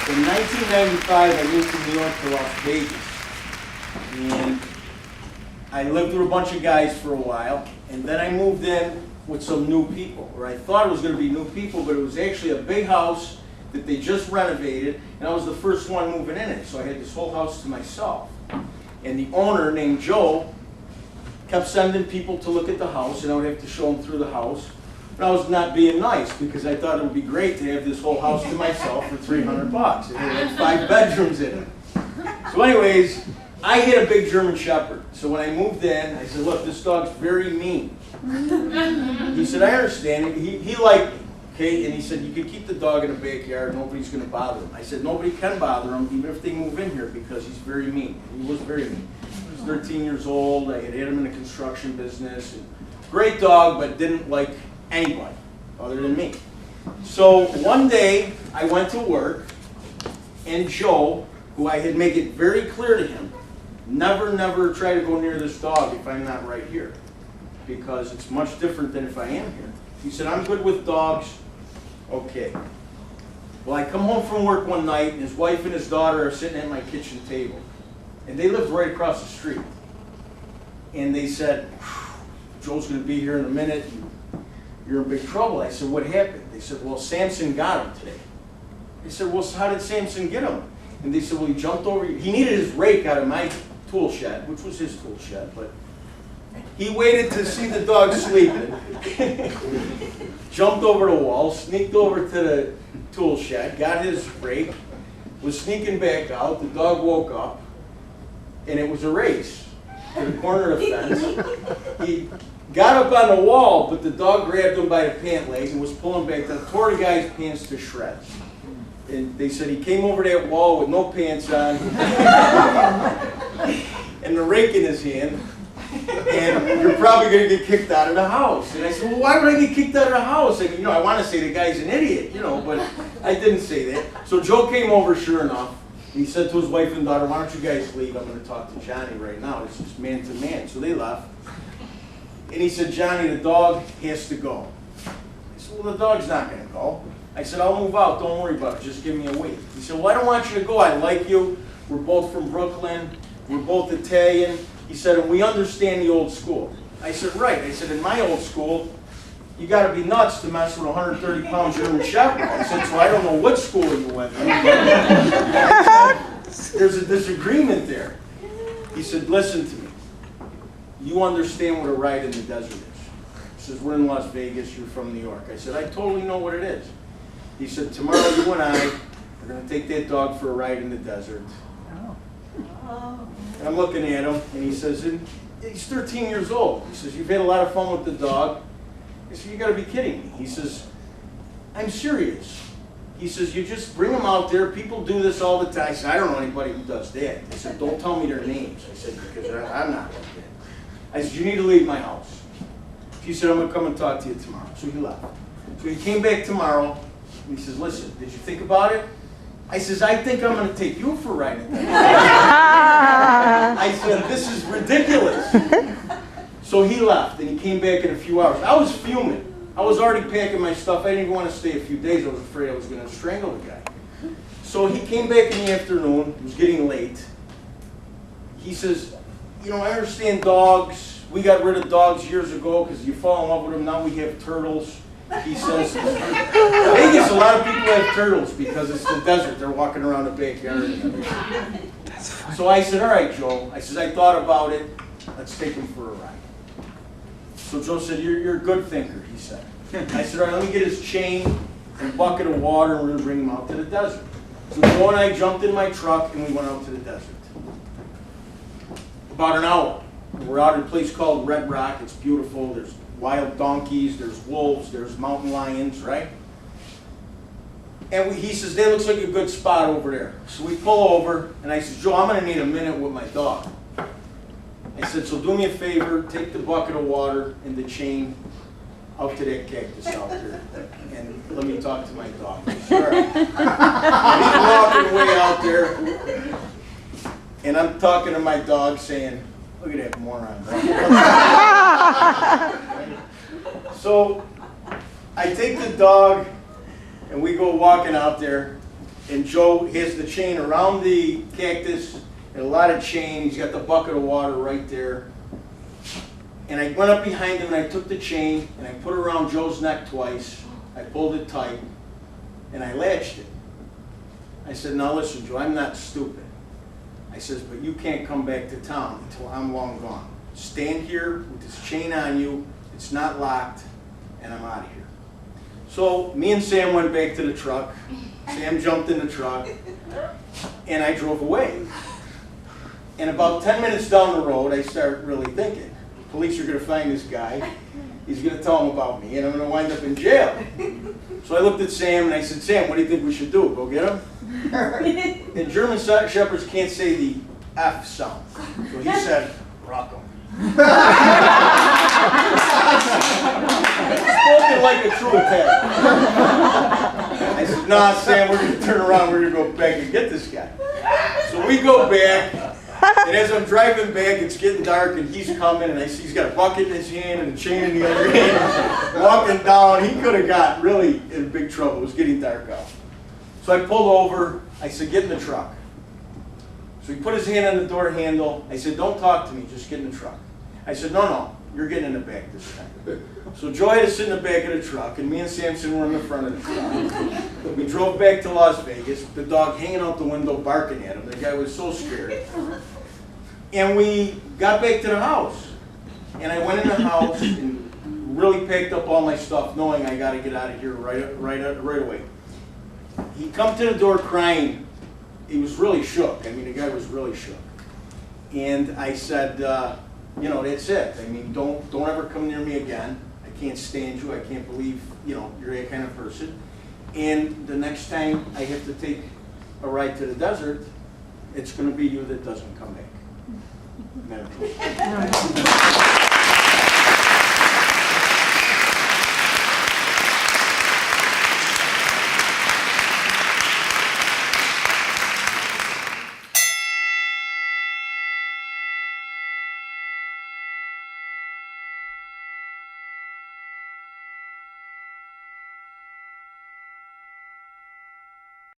In 1995, I moved from New York to Las Vegas. And I lived with a bunch of guys for a while. And then I moved in with some new people, or I thought it was going to be new people, but it was actually a big house that they just renovated, and I was the first one moving in it. So I had this whole house to myself. And the owner, named Joe, kept sending people to look at the house, and I would have to show them through the house. And I was not being nice, because I thought it would be great to have this whole house to myself for $300. It had like 5 bedrooms in it. So anyways, I had a big German Shepherd. So when I moved in, I said, look, this dog's very mean. He said, I understand. He liked me, okay? And he said, you could keep the dog in the backyard. Nobody's going to bother him. I said, nobody can bother him, even if they move in here, because he's very mean. He was very mean. He was 13 years old. I had him in the construction business. And great dog, but didn't like anybody other than me. So one day, I went to work, and Joe, who I had made it very clear to him, never try to go near this dog if I'm not right here, because it's much different than if I am here. He said, I'm good with dogs. Okay. Well, I come home from work one night, and his wife and his daughter are sitting at my kitchen table. And they lived right across the street. And they said, Joe's going to be here in a minute. You're in big trouble. I said, what happened? They said, well, Samson got him today. I said, well, how did Samson get him? And they said, well, he jumped over. He needed his rake out of my tool shed, which was his tool shed, but he waited to see the dog sleeping, jumped over the wall, sneaked over to the tool shed, got his rake, was sneaking back out. The dog woke up, and it was a race to the corner of the fence. He got up on the wall, but the dog grabbed him by the pant leg and was pulling back, and tore the guy's pants to shreds. And they said he came over that wall with no pants on and the rake in his hand, and you're probably going to get kicked out of the house. And I said, well, why would I get kicked out of the house? I mean, I want to say the guy's an idiot, but I didn't say that. So Joe came over, sure enough, and he said to his wife and daughter, why don't you guys leave? I'm going to talk to Johnny right now. It's just man to man. So they left. And he said, Johnny, the dog has to go. I said, well, the dog's not going to go. I said, I'll move out, don't worry about it, just give me a week. He said, well, I don't want you to go, I like you, we're both from Brooklyn, we're both Italian. He said, and we understand the old school. I said, right. I said, in my old school, you got to be nuts to mess with a 130-pound German Shepherd. I said, so I don't know what school you went to. I said, there's a disagreement there. He said, listen to me. You understand what a ride in the desert is. He says, we're in Las Vegas, you're from New York. I said, I totally know what it is. He said, tomorrow you and I are going to take that dog for a ride in the desert. And I'm looking at him, and he says, and he's 13 years old. He says, you've had a lot of fun with the dog. I said, you got to be kidding me. He says, I'm serious. He says, you just bring them out there. People do this all the time. I said, I don't know anybody who does that. I said, don't tell me their names. I said, because I'm not like that. I said, you need to leave my house. He said, I'm going to come and talk to you tomorrow. So he left. So he came back tomorrow. And he says, listen, did you think about it? I says, I think I'm going to take you for a ride. I said, this is ridiculous. So he left, and he came back in a few hours. I was fuming. I was already packing my stuff. I didn't even want to stay a few days. I was afraid I was going to strangle the guy. So he came back in the afternoon. It was getting late. He says, I understand dogs. We got rid of dogs years ago because you fall in love with them. Now we have turtles. He says, Vegas, a lot of people have turtles because it's the desert. They're walking around the backyard. That's funny. So I said, all right, Joe. I said, I thought about it. Let's take him for a ride. So Joe said, you're a good thinker, he said. I said, all right, let me get his chain and a bucket of water, and we're going to bring him out to the desert. So Joe and I jumped in my truck, and we went out to the desert. About an hour. We're out at a place called Red Rock. It's beautiful. There's wild donkeys, there's wolves, there's mountain lions, right? And he says, that looks like a good spot over there. So we pull over, and I said, Joe, I'm going to need a minute with my dog. I said, so do me a favor, take the bucket of water and the chain out to that cactus out there, and let me talk to my dog. He said, all right. And he's walking way out there, and I'm talking to my dog saying, look at that moron, right? So I take the dog, and we go walking out there, And Joe has the chain around the cactus and a lot of chain. He's got the bucket of water right there. And I went up behind him and I took the chain and I put it around Joe's neck twice. I pulled it tight and I latched it. I said, now listen, Joe, I'm not stupid. I says, but you can't come back to town until I'm long gone. Stand here with this chain on you. It's not locked and I'm out of here. So me and Sam went back to the truck. Sam jumped in the truck and I drove away. And about 10 minutes down the road, I start really thinking, police are going to find this guy. He's going to tell them about me, and I'm going to wind up in jail. So I looked at Sam, and I said, Sam, what do you think we should do? Go get him? And German Shepherds can't say the F sound. So he said, rock him. Spoken like a true attack. I said, nah, Sam, we're going to turn around. We're going to go back and get this guy. So we go back. And as I'm driving back, it's getting dark, and he's coming, and I see he's got a bucket in his hand and a chain in the other hand, walking down. He could have got really in big trouble. It was getting dark out. So I pulled over. I said, get in the truck. So he put his hand on the door handle. I said, don't talk to me, just get in the truck. I said, no, you're getting in the back this time. So Joe had to sit in the back of the truck, and me and Samson were in the front of the truck. We drove back to Las Vegas, the dog hanging out the window barking at him. The guy was so scared. And we got back to the house. And I went in the house and really packed up all my stuff, knowing I got to get out of here right away. He come to the door crying. He was really shook. I mean, the guy was really shook. And I said, you know, that's it. I mean, don't ever come near me again. I can't stand you. I can't believe, you know, you're that kind of person. And the next time I have to take a ride to the desert, it's going to be you that doesn't come back.